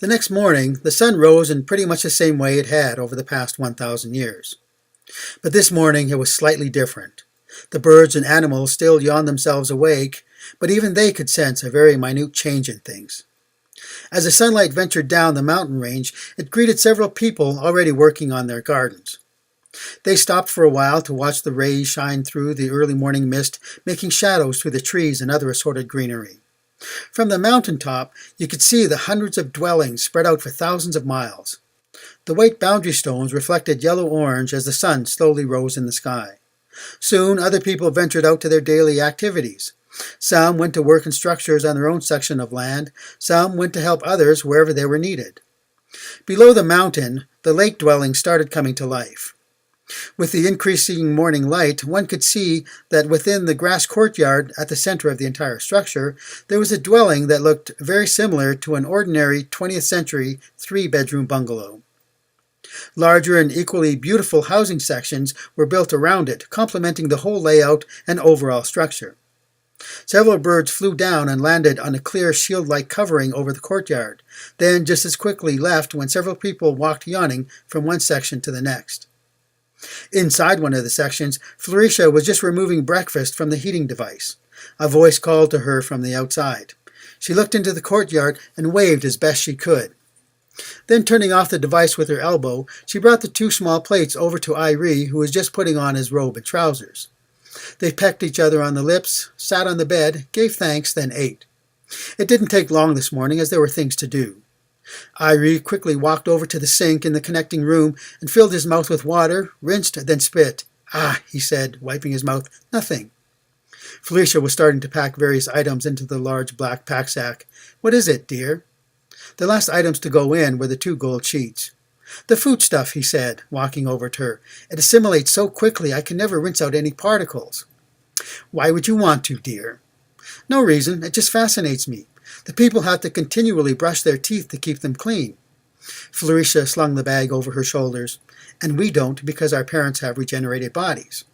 The next morning, the sun rose in pretty much the same way it had over the past 1,000 years. But this morning it was slightly different. The birds and animals still yawned themselves awake, but even they could sense a very minute change in things. As the sunlight ventured down the mountain range, it greeted several people already working on their gardens. They stopped for a while to watch the rays shine through the early morning mist, making shadows through the trees and other assorted greenery. From the mountain top, you could see the hundreds of dwellings spread out for thousands of miles. The white boundary stones reflected yellow-orange as the sun slowly rose in the sky. Soon, other people ventured out to their daily activities. Some went to work in structures on their own section of land. Some went to help others wherever they were needed. Below the mountain, the lake dwellings started coming to life. With the increasing morning light, one could see that within the grass courtyard at the center of the entire structure, there was a dwelling that looked very similar to an ordinary 20th century three-bedroom bungalow. Larger and equally beautiful housing sections were built around it, complementing the whole layout and overall structure. Several birds flew down and landed on a clear shield-like covering over the courtyard, then just as quickly left when several people walked yawning from one section to the next. Inside one of the sections, Flureisha was just removing breakfast from the heating device. A voice called to her from the outside. She looked into the courtyard and waved as best she could. Then, turning off the device with her elbow, she brought the two small plates over to Iree, who was just putting on his robe and trousers. They pecked each other on the lips, sat on the bed, gave thanks, then ate. It didn't take long this morning, as there were things to do. Iree quickly walked over to the sink in the connecting room and filled his mouth with water, rinsed, then spit. "Ah," he said, wiping his mouth, "nothing." Flureisha was starting to pack various items into the large black pack sack. "What is it, dear?" The last items to go in were the 2 gold sheets. "The food stuff," he said, walking over to her. "It assimilates so quickly I can never rinse out any particles." "Why would you want to, dear?" "No reason. It just fascinates me. The people have to continually brush their teeth to keep them clean." Flureisha slung the bag over her shoulders. "And we don't because our parents have regenerated bodies."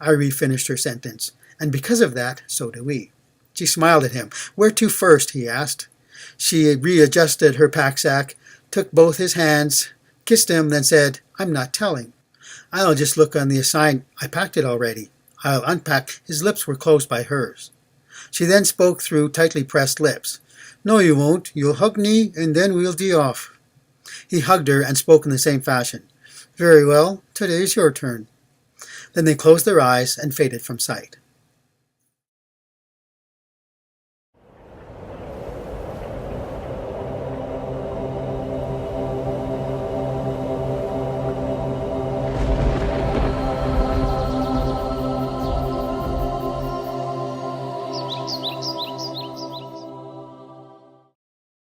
Iree finished her sentence. "And because of that, so do we." She smiled at him. "Where to first?" he asked. She readjusted her pack sack, took both his hands, kissed him, then said, "I'm not telling. I'll just look on the I packed it already. I'll unpack." His lips were closed by hers. She then spoke through tightly pressed lips. "No, you won't. You'll hug me, and then we'll be off." He hugged her and spoke in the same fashion. "Very well. Today's your turn." Then they closed their eyes and faded from sight.